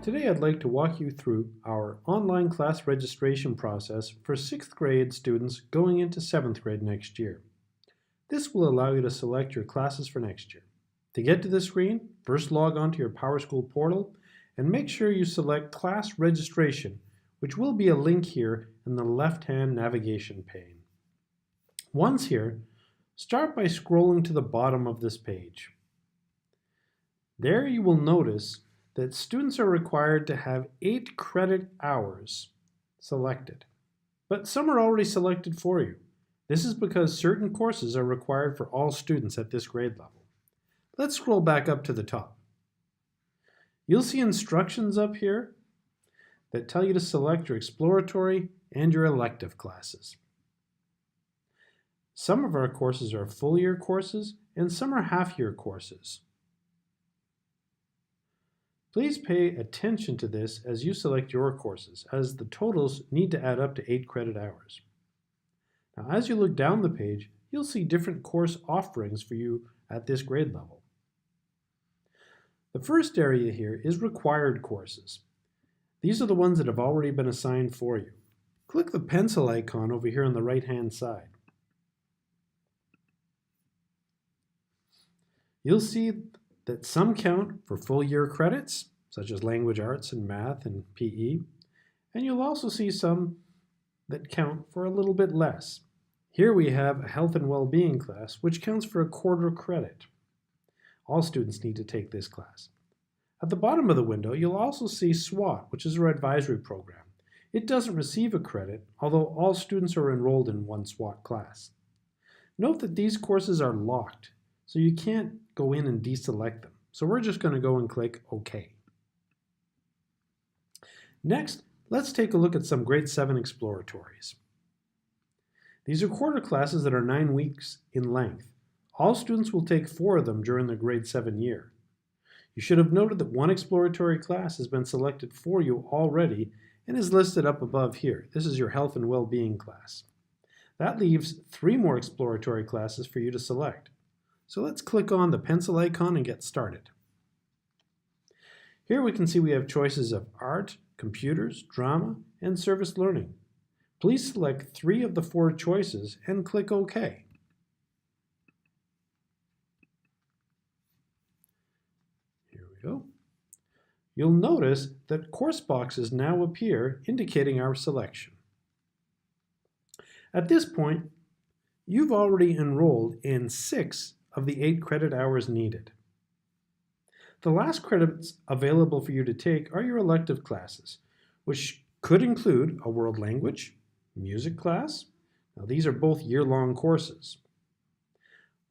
Today I'd like to walk you through our online class registration process for 6th grade students going into 7th grade next year. This will allow you to select your classes for next year. To get to this screen, first log on to your PowerSchool portal and make sure you select Class Registration, which will be a link here in the left-hand navigation pane. Once here, start by scrolling to the bottom of this page. There you will notice that students are required to have 8 credit hours selected, but some are already selected for you. This is because certain courses are required for all students at this grade level. Let's scroll back up to the top. You'll see instructions up here that tell you to select your exploratory and your elective classes. Some of our courses are full year courses and some are half year courses. Please pay attention to this as you select your courses, as the totals need to add up to 8 credit hours. Now, as you look down the page, you'll see different course offerings for you at this grade level. The first area here is required courses. These are the ones that have already been assigned for you. Click the pencil icon over here on the right-hand side. You'll see that some count for full year credits, such as language arts and math and PE, and you'll also see some that count for a little bit less. Here we have a health and well-being class, which counts for a quarter credit. All students need to take this class. At the bottom of the window, you'll also see SWAT, which is our advisory program. It doesn't receive a credit, although all students are enrolled in one SWAT class. Note that these courses are locked, so you can't go in and deselect them. So we're just going to go and click OK. Next, let's take a look at some grade 7 exploratories. These are quarter classes that are 9 weeks in length. All students will take 4 of them during the grade 7 year. You should have noted that one exploratory class has been selected for you already and is listed up above here. This is your health and well-being class. That leaves 3 more exploratory classes for you to select. So let's click on the pencil icon and get started. Here we can see we have choices of art, computers, drama, and service learning. Please select 3 of the 4 choices and click OK. Here we go. You'll notice that course boxes now appear indicating our selection. At this point, you've already enrolled in 6 of the 8 credit hours needed. The last credits available for you to take are your elective classes, which could include a world language, music class, now these are both year-long courses,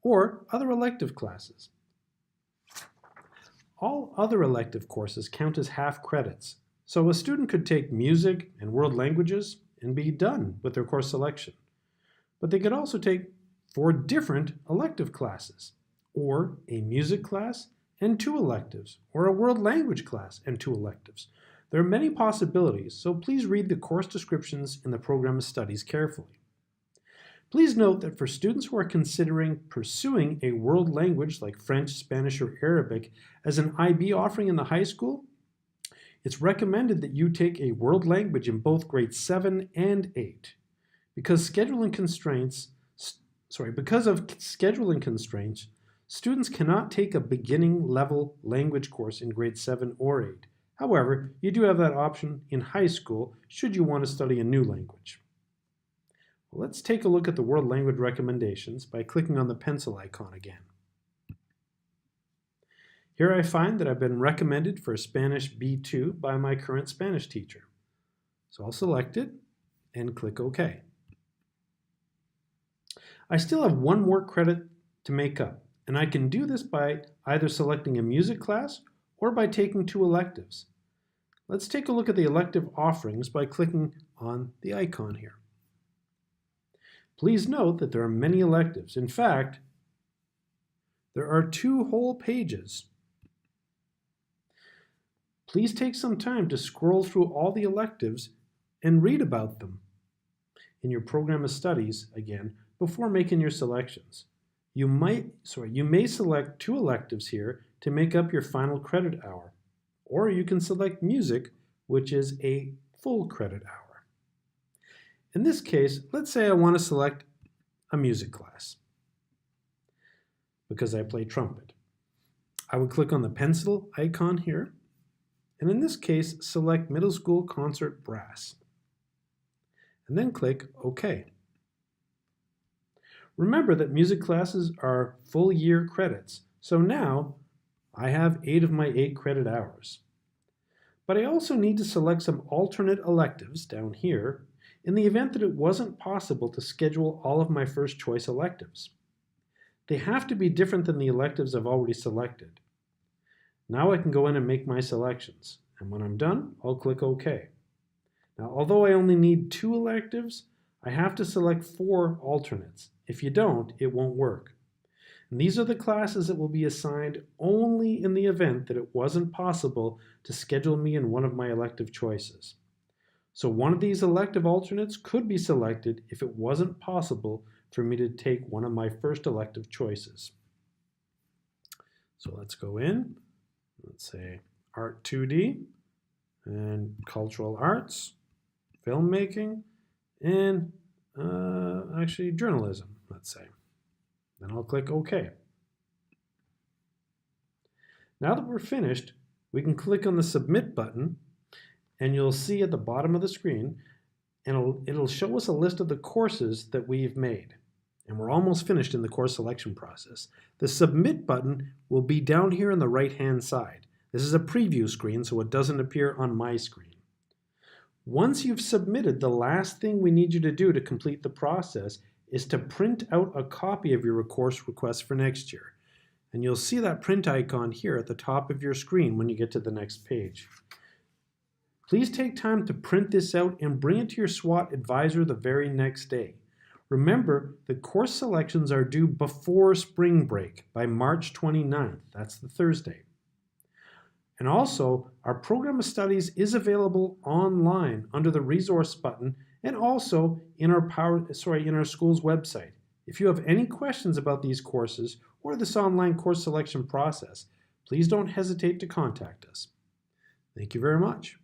or other elective classes. All other elective courses count as half credits, so a student could take music and world languages and be done with their course selection. But they could also take 4 different elective classes, or a music class and 2 electives, or a world language class and 2 electives. There are many possibilities, so please read the course descriptions in the program of studies carefully. Please note that for students who are considering pursuing a world language like French, Spanish, or Arabic as an IB offering in the high school, it's recommended that you take a world language in both grades 7 and 8. Because of scheduling constraints, students cannot take a beginning level language course in grade 7 or 8. However, you do have that option in high school should you want to study a new language. Well, let's take a look at the world language recommendations by clicking on the pencil icon again. Here I find that I've been recommended for Spanish B2 by my current Spanish teacher. So I'll select it and click OK. I still have 1 more credit to make up, and I can do this by either selecting a music class or by taking 2 electives. Let's take a look at the elective offerings by clicking on the icon here. Please note that there are many electives. In fact, there are 2 whole pages. Please take some time to scroll through all the electives and read about them in your program of studies again before making your selections. You may select 2 electives here to make up your final credit hour, or you can select music, which is a full credit hour. In this case, let's say I want to select a music class because I play trumpet. I would click on the pencil icon here, and in this case, select Middle School Concert Brass, and then click OK. Remember that music classes are full year credits, so now I have 8 of my 8 credit hours. But I also need to select some alternate electives down here in the event that it wasn't possible to schedule all of my first choice electives. They have to be different than the electives I've already selected. Now I can go in and make my selections, and when I'm done, I'll click OK. Now, although I only need 2 electives, I have to select 4 alternates. If you don't, it won't work. And these are the classes that will be assigned only in the event that it wasn't possible to schedule me in one of my elective choices. So one of these elective alternates could be selected if it wasn't possible for me to take one of my first elective choices. So let's go in, let's say Art 2D, and Cultural Arts, Filmmaking, and actually Journalism, let's say. Then I'll click OK. Now that we're finished, we can click on the Submit button, and you'll see at the bottom of the screen, and it'll show us a list of the courses that we've made. And we're almost finished in the course selection process. The Submit button will be down here on the right-hand side. This is a preview screen, so it doesn't appear on my screen. Once you've submitted, the last thing we need you to do to complete the process is to print out a copy of your course request for next year. And you'll see that print icon here at the top of your screen when you get to the next page. Please take time to print this out and bring it to your SWAT advisor the very next day. Remember, the course selections are due before spring break by March 29th. That's the Thursday. And also, our program of studies is available online under the resource button and also in our school's website. If you have any questions about these courses or this online course selection process, please don't hesitate to contact us. Thank you very much.